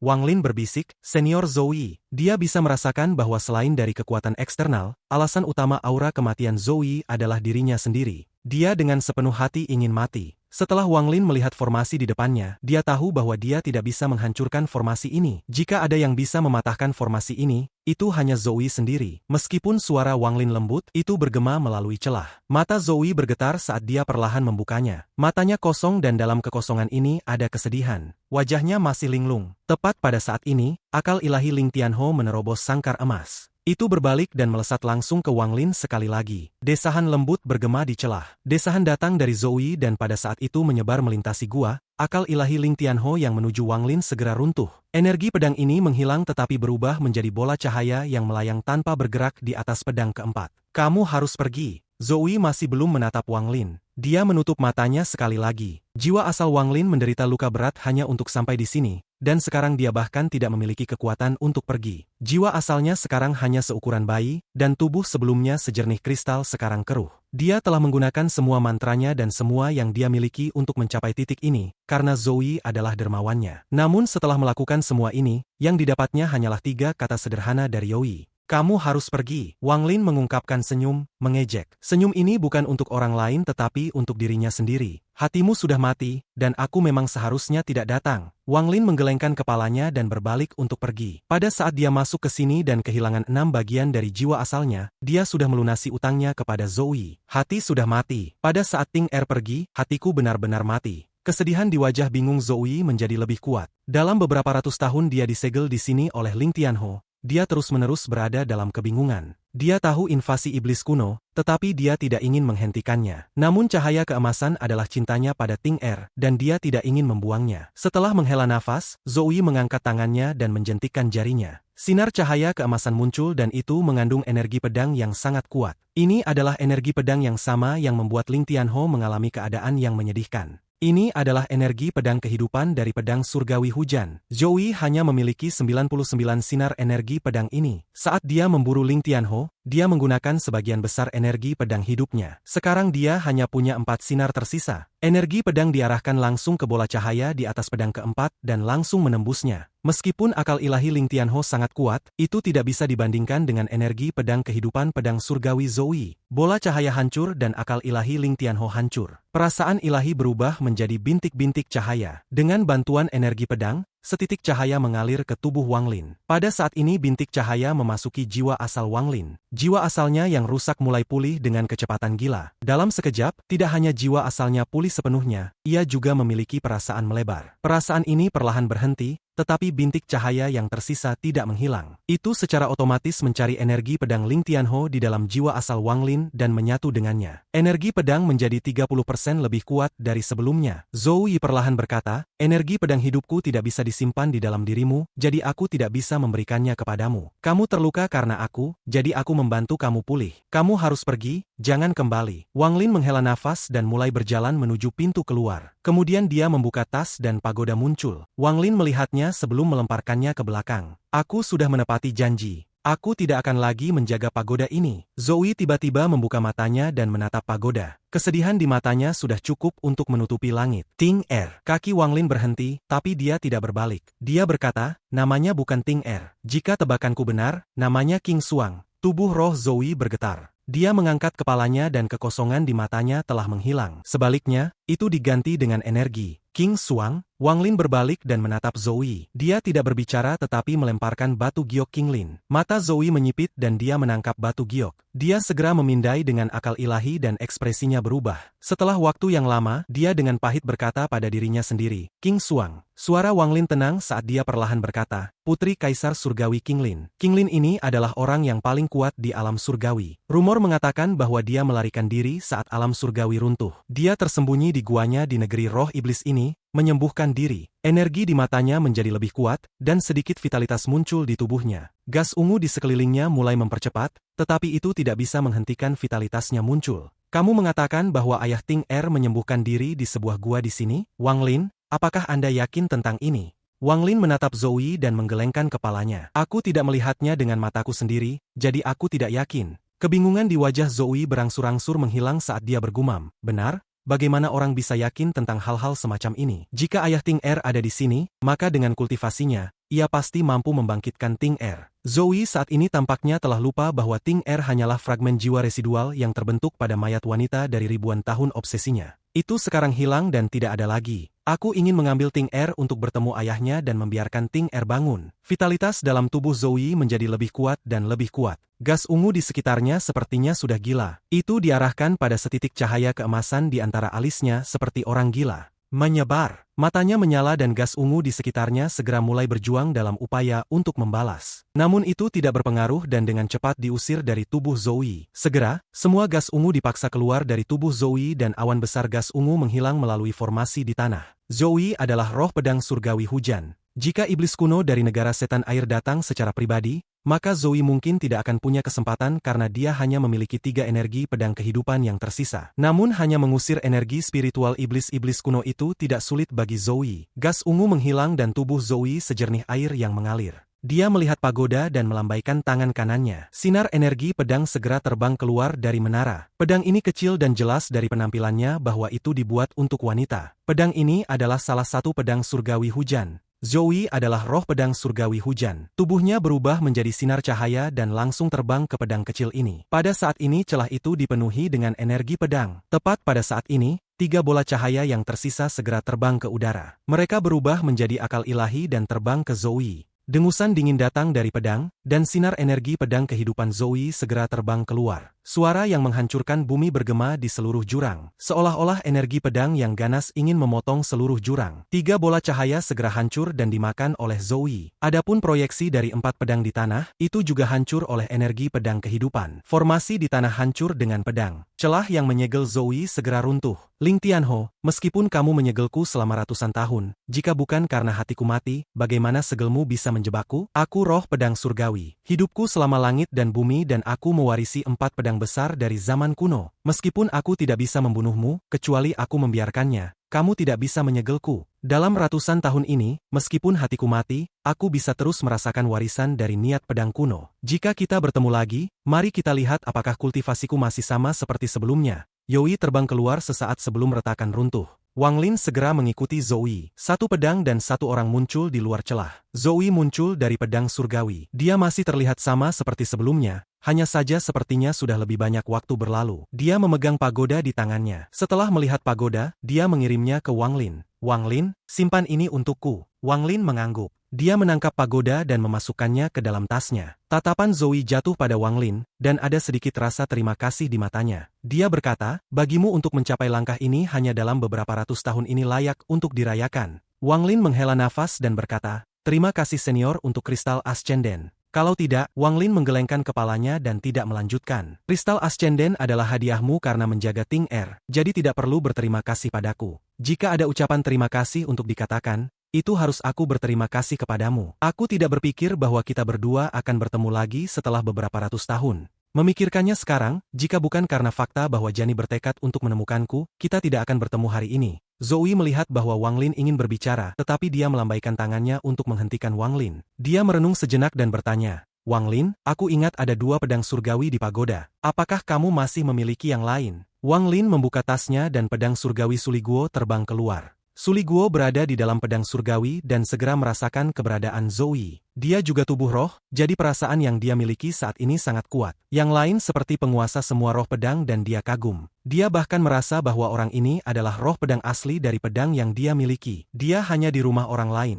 Wang Lin berbisik, Senior Zoe. Dia bisa merasakan bahwa selain dari kekuatan eksternal, alasan utama aura kematian Zoe adalah dirinya sendiri. Dia dengan sepenuh hati ingin mati. Setelah Wang Lin melihat formasi di depannya, dia tahu bahwa dia tidak bisa menghancurkan formasi ini. Jika ada yang bisa mematahkan formasi ini, itu hanya Zoe sendiri. Meskipun suara Wang Lin lembut, itu bergema melalui celah. Mata Zoe bergetar saat dia perlahan membukanya. Matanya kosong dan dalam kekosongan ini ada kesedihan. Wajahnya masih linglung. Tepat pada saat ini, akal ilahi Ling Tianho menerobos sangkar emas. Itu berbalik dan melesat langsung ke Wang Lin sekali lagi. Desahan lembut bergema di celah. Desahan datang dari Zoe dan pada saat itu menyebar melintasi gua. Akal ilahi Ling Tianho yang menuju Wang Lin segera runtuh. Energi pedang ini menghilang tetapi berubah menjadi bola cahaya yang melayang tanpa bergerak di atas pedang keempat. Kamu harus pergi. Zoe masih belum menatap Wang Lin. Dia menutup matanya sekali lagi. Jiwa asal Wang Lin menderita luka berat hanya untuk sampai di sini, dan sekarang dia bahkan tidak memiliki kekuatan untuk pergi. Jiwa asalnya sekarang hanya seukuran bayi, dan tubuh sebelumnya sejernih kristal sekarang keruh. Dia telah menggunakan semua mantranya dan semua yang dia miliki untuk mencapai titik ini, karena Zoe adalah dermawannya. Namun setelah melakukan semua ini, yang didapatnya hanyalah 3 kata sederhana dari Yoi. Kamu harus pergi. Wang Lin mengungkapkan senyum, mengejek. Senyum ini bukan untuk orang lain tetapi untuk dirinya sendiri. Hatimu sudah mati, dan aku memang seharusnya tidak datang. Wang Lin menggelengkan kepalanya dan berbalik untuk pergi. Pada saat dia masuk ke sini dan kehilangan 6 bagian dari jiwa asalnya, dia sudah melunasi utangnya kepada Zoe. Hati sudah mati. Pada saat Ting Er pergi, hatiku benar-benar mati. Kesedihan di wajah bingung Zoe menjadi lebih kuat. Dalam beberapa ratus tahun dia disegel di sini oleh Ling Tianho. Dia terus-menerus berada dalam kebingungan. Dia tahu invasi iblis kuno, tetapi dia tidak ingin menghentikannya. Namun cahaya keemasan adalah cintanya pada Ting Er, dan dia tidak ingin membuangnya. Setelah menghela nafas, Zoe mengangkat tangannya dan menjentikkan jarinya. Sinar cahaya keemasan muncul dan itu mengandung energi pedang yang sangat kuat. Ini adalah energi pedang yang sama yang membuat Ling Tianho mengalami keadaan yang menyedihkan. Ini adalah energi pedang kehidupan dari pedang surgawi hujan. Zoe hanya memiliki 99 sinar energi pedang ini. Saat dia memburu Ling Tianho, dia menggunakan sebagian besar energi pedang hidupnya. Sekarang dia hanya punya 4 sinar tersisa. Energi pedang diarahkan langsung ke bola cahaya di atas pedang keempat dan langsung menembusnya. Meskipun akal ilahi Ling Tianho sangat kuat, itu tidak bisa dibandingkan dengan energi pedang kehidupan pedang surgawi Zoe. Bola cahaya hancur dan akal ilahi Ling Tianho hancur. Perasaan ilahi berubah menjadi bintik-bintik cahaya. Dengan bantuan energi pedang, setitik cahaya mengalir ke tubuh Wang Lin. Pada saat ini bintik cahaya memasuki jiwa asal Wang Lin. Jiwa asalnya yang rusak mulai pulih dengan kecepatan gila. Dalam sekejap, tidak hanya jiwa asalnya pulih sepenuhnya, ia juga memiliki perasaan melebar. Perasaan ini perlahan berhenti, tetapi bintik cahaya yang tersisa tidak menghilang. Itu secara otomatis mencari energi pedang Ling Tianho di dalam jiwa asal Wang Lin dan menyatu dengannya. Energi pedang menjadi 30% lebih kuat dari sebelumnya. Zoe perlahan berkata, energi pedang hidupku tidak bisa disimpan di dalam dirimu, jadi aku tidak bisa memberikannya kepadamu. Kamu terluka karena aku, jadi aku membantu kamu pulih. Kamu harus pergi, jangan kembali. Wang Lin menghela nafas dan mulai berjalan menuju pintu keluar. Kemudian dia membuka tas dan pagoda muncul. Wang Lin melihatnya sebelum melemparkannya ke belakang. Aku sudah menepati janji. Aku tidak akan lagi menjaga pagoda ini. Zoe tiba-tiba membuka matanya dan menatap pagoda. Kesedihan di matanya sudah cukup untuk menutupi langit. Ting Er. Kaki Wang Lin berhenti, tapi dia tidak berbalik. Dia berkata, namanya bukan Ting Er. Jika tebakanku benar, namanya King Suang. Tubuh roh Zoe bergetar. Dia mengangkat kepalanya dan kekosongan di matanya telah menghilang. Sebaliknya, itu diganti dengan energi. King Suang, Wang Lin berbalik dan menatap Zoe. Dia tidak berbicara tetapi melemparkan batu giok King Lin. Mata Zoe menyipit dan dia menangkap batu giok. Dia segera memindai dengan akal ilahi dan ekspresinya berubah. Setelah waktu yang lama, dia dengan pahit berkata pada dirinya sendiri, King Suang. Suara Wang Lin tenang saat dia perlahan berkata, Putri Kaisar Surgawi King Lin. King Lin ini adalah orang yang paling kuat di alam surgawi. Rumor mengatakan bahwa dia melarikan diri saat alam surgawi runtuh. Dia tersembunyi di guanya di negeri roh iblis ini, menyembuhkan diri. Energi di matanya menjadi lebih kuat, dan sedikit vitalitas muncul di tubuhnya. Gas ungu di sekelilingnya mulai mempercepat, tetapi itu tidak bisa menghentikan vitalitasnya muncul. Kamu mengatakan bahwa ayah Ting Er menyembuhkan diri di sebuah gua di sini? Wang Lin, apakah Anda yakin tentang ini? Wang Lin menatap Zoe dan menggelengkan kepalanya. Aku tidak melihatnya dengan mataku sendiri, jadi aku tidak yakin. Kebingungan di wajah Zoe berangsur-angsur menghilang saat dia bergumam. Benar? bagaimana orang bisa yakin tentang hal-hal semacam ini? Jika ayah Ting Er ada di sini, maka dengan kultivasinya, ia pasti mampu membangkitkan Ting Er. Zoe saat ini tampaknya telah lupa bahwa Ting Er hanyalah fragmen jiwa residual yang terbentuk pada mayat wanita dari ribuan tahun obsesinya. Itu sekarang hilang dan tidak ada lagi. Aku ingin mengambil Ting Er untuk bertemu ayahnya dan membiarkan Ting Er bangun. Vitalitas dalam tubuh Zoe menjadi lebih kuat dan lebih kuat. Gas ungu di sekitarnya sepertinya sudah gila. Itu diarahkan pada setitik cahaya keemasan di antara alisnya seperti orang gila. Menyebar. Matanya menyala dan gas ungu di sekitarnya segera mulai berjuang dalam upaya untuk membalas. Namun itu tidak berpengaruh dan dengan cepat diusir dari tubuh Zoe. Segera, semua gas ungu dipaksa keluar dari tubuh Zoe dan awan besar gas ungu menghilang melalui formasi di tanah. Zoe adalah roh pedang surgawi hujan. Jika iblis kuno dari negara setan air datang secara pribadi, maka Zoe mungkin tidak akan punya kesempatan karena dia hanya memiliki 3 energi pedang kehidupan yang tersisa. Namun hanya mengusir energi spiritual iblis-iblis kuno itu tidak sulit bagi Zoe. Gas ungu menghilang dan tubuh Zoe sejernih air yang mengalir. Dia melihat pagoda dan melambaikan tangan kanannya. Sinar energi pedang segera terbang keluar dari menara. Pedang ini kecil dan jelas dari penampilannya bahwa itu dibuat untuk wanita. Pedang ini adalah salah satu pedang surgawi hujan. Zoe adalah roh pedang surgawi hujan. Tubuhnya berubah menjadi sinar cahaya dan langsung terbang ke pedang kecil ini. Pada saat ini celah itu dipenuhi dengan energi pedang. Tepat pada saat ini, 3 bola cahaya yang tersisa segera terbang ke udara. Mereka berubah menjadi akal ilahi dan terbang ke Zoe. Dengusan dingin datang dari pedang, dan sinar energi pedang kehidupan Zoe segera terbang keluar. Suara yang menghancurkan bumi bergema di seluruh jurang, seolah-olah energi pedang yang ganas ingin memotong seluruh jurang. 3 bola cahaya segera hancur dan dimakan oleh Zoe. Adapun proyeksi dari 4 pedang di tanah, itu juga hancur oleh energi pedang kehidupan. Formasi di tanah hancur dengan pedang. Celah yang menyegel Zoe segera runtuh. Ling Tianho, meskipun kamu menyegelku selama ratusan tahun, jika bukan karena hatiku mati, bagaimana segelmu bisa menjebakku? Aku roh pedang surgawi. Hidupku selama langit dan bumi dan aku mewarisi 4 pedang besar dari zaman kuno. Meskipun aku tidak bisa membunuhmu, kecuali aku membiarkannya, kamu tidak bisa menyegelku. Dalam ratusan tahun ini, meskipun hatiku mati, aku bisa terus merasakan warisan dari niat pedang kuno. Jika kita bertemu lagi, mari kita lihat apakah kultivasiku masih sama seperti sebelumnya. Yoi terbang keluar sesaat sebelum retakan runtuh. Wang Lin segera mengikuti Zoe. 1 pedang dan 1 orang muncul di luar celah. Zoe muncul dari pedang surgawi. Dia masih terlihat sama seperti sebelumnya, hanya saja sepertinya sudah lebih banyak waktu berlalu. Dia memegang pagoda di tangannya. Setelah melihat pagoda, dia mengirimnya ke Wang Lin. Wang Lin, simpan ini untukku. Wang Lin mengangguk. Dia menangkap pagoda dan memasukkannya ke dalam tasnya. Tatapan Zoe jatuh pada Wang Lin, dan ada sedikit rasa terima kasih di matanya. Dia berkata, bagimu untuk mencapai langkah ini hanya dalam beberapa ratus tahun ini layak untuk dirayakan. Wang Lin menghela nafas dan berkata, terima kasih senior untuk kristal Ascenden. Kalau tidak, Wang Lin menggelengkan kepalanya dan tidak melanjutkan. Kristal Ascenden adalah hadiahmu karena menjaga Ting Er, jadi tidak perlu berterima kasih padaku. Jika ada ucapan terima kasih untuk dikatakan, itu harus aku berterima kasih kepadamu. Aku tidak berpikir bahwa kita berdua akan bertemu lagi setelah beberapa ratus tahun. Memikirkannya sekarang, jika bukan karena fakta bahwa Jani bertekad untuk menemukanku, kita tidak akan bertemu hari ini. Zoe melihat bahwa Wang Lin ingin berbicara, tetapi dia melambaikan tangannya untuk menghentikan Wang Lin. Dia merenung sejenak dan bertanya, Wang Lin, aku ingat ada 2 pedang surgawi di pagoda. Apakah kamu masih memiliki yang lain? Wang Lin membuka tasnya dan pedang surgawi Suliguo terbang keluar. Suliguo berada di dalam pedang surgawi dan segera merasakan keberadaan Zoe. Dia juga tubuh roh, jadi perasaan yang dia miliki saat ini sangat kuat. Yang lain seperti penguasa semua roh pedang dan dia kagum. Dia bahkan merasa bahwa orang ini adalah roh pedang asli dari pedang yang dia miliki. Dia hanya di rumah orang lain.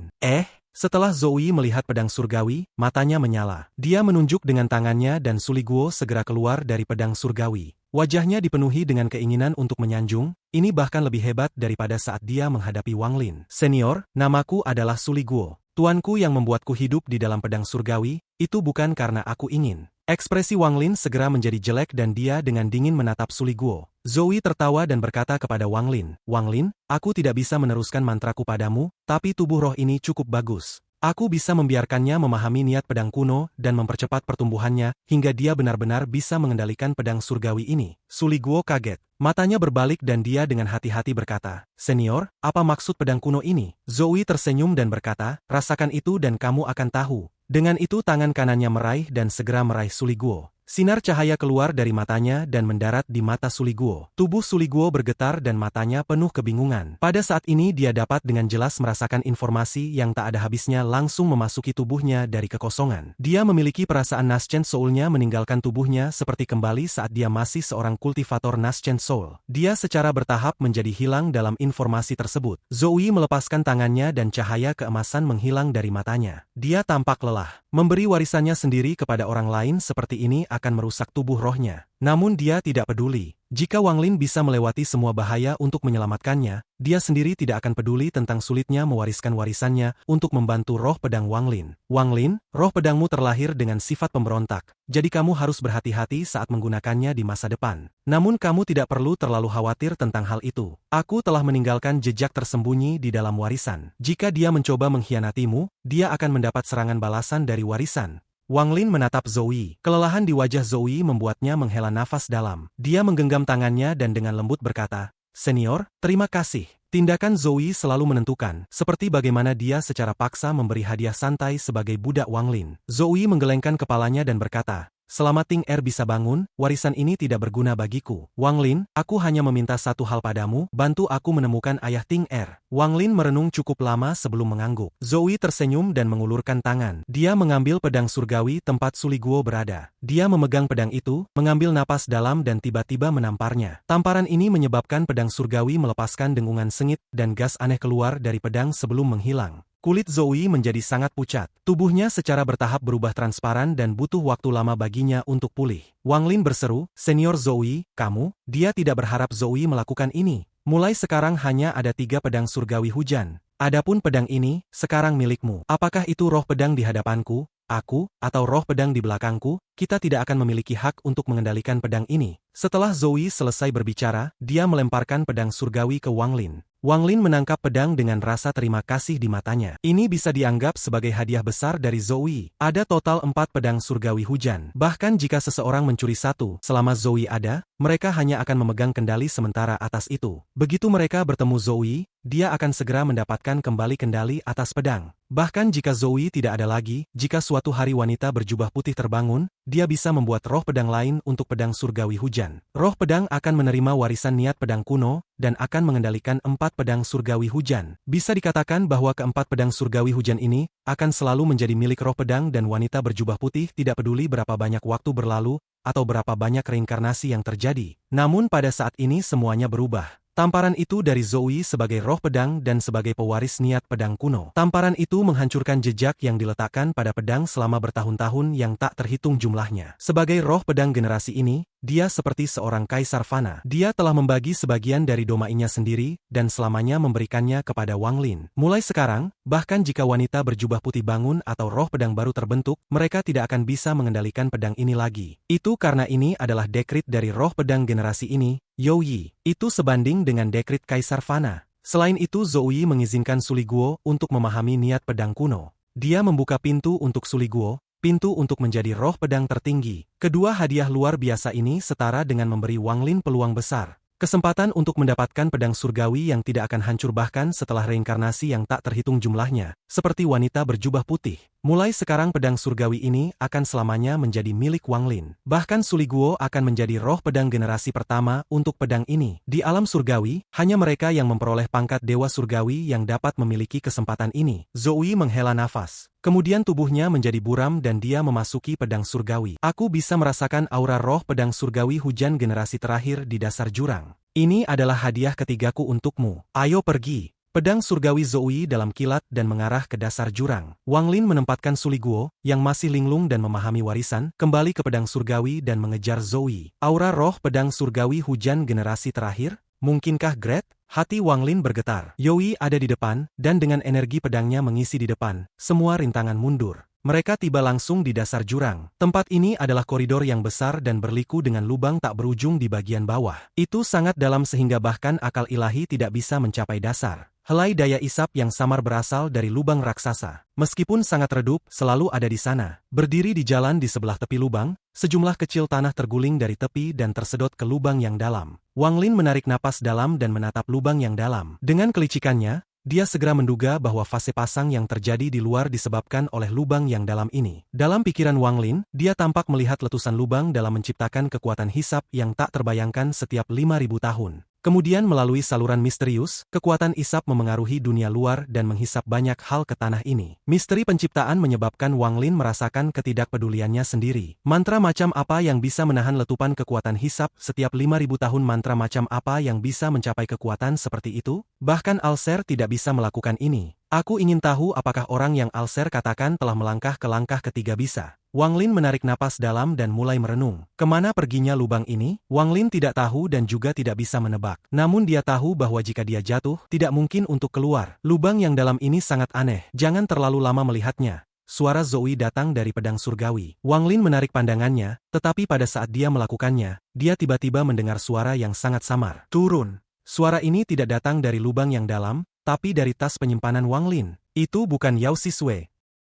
Setelah Zoe melihat pedang surgawi, matanya menyala. Dia menunjuk dengan tangannya dan Suliguo segera keluar dari pedang surgawi. Wajahnya dipenuhi dengan keinginan untuk menyanjung, ini bahkan lebih hebat daripada saat dia menghadapi Wang Lin. Senior, namaku adalah Suliguo. Tuanku yang membuatku hidup di dalam pedang surgawi, itu bukan karena aku ingin. Ekspresi Wang Lin segera menjadi jelek dan dia dengan dingin menatap Suliguo. Zoe tertawa dan berkata kepada Wang Lin, Wang Lin, aku tidak bisa meneruskan mantraku padamu, tapi tubuh roh ini cukup bagus. Aku bisa membiarkannya memahami niat pedang kuno dan mempercepat pertumbuhannya hingga dia benar-benar bisa mengendalikan pedang surgawi ini. Suliguo kaget. Matanya berbalik dan dia dengan hati-hati berkata, Senior, apa maksud pedang kuno ini? Zoe tersenyum dan berkata, rasakan itu dan kamu akan tahu. Dengan itu tangan kanannya meraih dan segera meraih Suliguo. Sinar cahaya keluar dari matanya dan mendarat di mata Suliguo. Tubuh Suliguo bergetar dan matanya penuh kebingungan. Pada saat ini dia dapat dengan jelas merasakan informasi yang tak ada habisnya langsung memasuki tubuhnya dari kekosongan. Dia memiliki perasaan Naschen Soul-nya meninggalkan tubuhnya seperti kembali saat dia masih seorang kultivator Naschen Soul. Dia secara bertahap menjadi hilang dalam informasi tersebut. Zoe melepaskan tangannya dan cahaya keemasan menghilang dari matanya. Dia tampak lelah. Memberi warisannya sendiri kepada orang lain seperti ini akan merusak tubuh rohnya. Namun dia tidak peduli. Jika Wang Lin bisa melewati semua bahaya untuk menyelamatkannya, dia sendiri tidak akan peduli tentang sulitnya mewariskan warisannya untuk membantu roh pedang Wang Lin. Wang Lin, roh pedangmu terlahir dengan sifat pemberontak, jadi kamu harus berhati-hati saat menggunakannya di masa depan. Namun kamu tidak perlu terlalu khawatir tentang hal itu. Aku telah meninggalkan jejak tersembunyi di dalam warisan. Jika dia mencoba mengkhianatimu, dia akan mendapat serangan balasan dari warisan. Wang Lin menatap Zoe. Kelelahan di wajah Zoe membuatnya menghela nafas dalam. Dia menggenggam tangannya dan dengan lembut berkata, "Senior, terima kasih." Tindakan Zoe selalu menentukan, seperti bagaimana dia secara paksa memberi hadiah santai sebagai budak Wang Lin. Zoe menggelengkan kepalanya dan berkata, "Selama Ting Er bisa bangun, warisan ini tidak berguna bagiku. Wang Lin, aku hanya meminta satu hal padamu, bantu aku menemukan ayah Ting Er." Wang Lin merenung cukup lama sebelum mengangguk. Zoe tersenyum dan mengulurkan tangan. Dia mengambil pedang surgawi tempat Suliguo berada. Dia memegang pedang itu, mengambil napas dalam dan tiba-tiba menamparnya. Tamparan ini menyebabkan pedang surgawi melepaskan dengungan sengit dan gas aneh keluar dari pedang sebelum menghilang. Kulit Zoe menjadi sangat pucat. Tubuhnya secara bertahap berubah transparan dan butuh waktu lama baginya untuk pulih. Wang Lin berseru, "Senior Zoe, kamu?" Dia tidak berharap Zoe melakukan ini. Mulai sekarang hanya ada 3 pedang surgawi hujan. Adapun pedang ini, sekarang milikmu. Apakah itu roh pedang di hadapanku, aku, atau roh pedang di belakangku? Kita tidak akan memiliki hak untuk mengendalikan pedang ini. Setelah Zoe selesai berbicara, dia melemparkan pedang surgawi ke Wang Lin. Wang Lin menangkap pedang dengan rasa terima kasih di matanya. Ini bisa dianggap sebagai hadiah besar dari Zoe. Ada total 4 pedang surgawi hujan. Bahkan jika seseorang mencuri satu, selama Zoe ada, mereka hanya akan memegang kendali sementara atas itu. Begitu mereka bertemu Zoe, dia akan segera mendapatkan kembali kendali atas pedang. Bahkan jika Zoe tidak ada lagi, jika suatu hari wanita berjubah putih terbangun, dia bisa membuat roh pedang lain untuk pedang surgawi hujan. Roh pedang akan menerima warisan niat pedang kuno, dan akan mengendalikan 4 pedang surgawi hujan. Bisa dikatakan bahwa keempat pedang surgawi hujan ini akan selalu menjadi milik roh pedang dan wanita berjubah putih tidak peduli berapa banyak waktu berlalu, atau berapa banyak reinkarnasi yang terjadi. Namun pada saat ini semuanya berubah. Tamparan itu dari Zoe sebagai roh pedang dan sebagai pewaris niat pedang kuno. Tamparan itu menghancurkan jejak yang diletakkan pada pedang selama bertahun-tahun yang tak terhitung jumlahnya. Sebagai roh pedang generasi ini, dia seperti seorang kaisar fana. Dia telah membagi sebagian dari domainya sendiri, dan selamanya memberikannya kepada Wang Lin. Mulai sekarang, bahkan jika wanita berjubah putih bangun atau roh pedang baru terbentuk, mereka tidak akan bisa mengendalikan pedang ini lagi. Itu karena ini adalah dekrit dari roh pedang generasi ini, You Yi. Itu sebanding dengan dekrit kaisar fana. Selain itu Zoe mengizinkan Suliguo untuk memahami niat pedang kuno. Dia membuka pintu untuk Suliguo, pintu untuk menjadi roh pedang tertinggi. Kedua hadiah luar biasa ini setara dengan memberi Wang Lin peluang besar. Kesempatan untuk mendapatkan pedang surgawi yang tidak akan hancur bahkan setelah reinkarnasi yang tak terhitung jumlahnya, seperti wanita berjubah putih. Mulai sekarang pedang surgawi ini akan selamanya menjadi milik Wang Lin. Bahkan Suliguo akan menjadi roh pedang generasi pertama untuk pedang ini. Di alam surgawi, hanya mereka yang memperoleh pangkat dewa surgawi yang dapat memiliki kesempatan ini. Zoe menghela nafas. Kemudian tubuhnya menjadi buram dan dia memasuki pedang surgawi. Aku bisa merasakan aura roh pedang surgawi hujan generasi terakhir di dasar jurang. Ini adalah hadiah ketigaku untukmu. Ayo pergi. Pedang surgawi Zoe dalam kilat dan mengarah ke dasar jurang. Wang Lin menempatkan Suliguo, yang masih linglung dan memahami warisan, kembali ke pedang surgawi dan mengejar Zoe. Aura roh pedang surgawi hujan generasi terakhir? Mungkinkah Great? Hati Wang Lin bergetar. Yoi ada di depan, dan dengan energi pedangnya mengisi di depan, semua rintangan mundur. Mereka tiba langsung di dasar jurang. Tempat ini adalah koridor yang besar dan berliku dengan lubang tak berujung di bagian bawah. Itu sangat dalam sehingga bahkan akal ilahi tidak bisa mencapai dasar. Helai daya isap yang samar berasal dari lubang raksasa. Meskipun sangat redup, selalu ada di sana. Berdiri di jalan di sebelah tepi lubang, sejumlah kecil tanah terguling dari tepi dan tersedot ke lubang yang dalam. Wang Lin menarik napas dalam dan menatap lubang yang dalam. Dengan kelicikannya, Dia segera menduga bahwa fase pasang yang terjadi di luar disebabkan oleh lubang yang dalam ini. Dalam pikiran Wang Lin, dia tampak melihat letusan lubang dalam menciptakan kekuatan hisap yang tak terbayangkan setiap 5.000 tahun. Kemudian melalui saluran misterius, kekuatan isap memengaruhi dunia luar dan menghisap banyak hal ke tanah ini. Misteri penciptaan menyebabkan Wang Lin merasakan ketidakpeduliannya sendiri. Mantra macam apa yang bisa menahan letupan kekuatan hisap setiap 5.000 tahun? Mantra macam apa yang bisa mencapai kekuatan seperti itu? Bahkan Alser tidak bisa melakukan ini. Aku ingin tahu apakah orang yang Alser katakan telah melangkah ke langkah ketiga bisa. Wang Lin menarik napas dalam dan mulai merenung. Kemana perginya lubang ini? Wang Lin tidak tahu dan juga tidak bisa menebak. Namun dia tahu bahwa jika dia jatuh, tidak mungkin untuk keluar. Lubang yang dalam ini sangat aneh. Jangan terlalu lama melihatnya. Suara Zoe datang dari pedang surgawi. Wang Lin menarik pandangannya, tetapi pada saat dia melakukannya, dia tiba-tiba mendengar suara yang sangat samar. Turun. Suara ini tidak datang dari lubang yang dalam, tapi dari tas penyimpanan Wang Lin. Itu bukan Yao Sisue.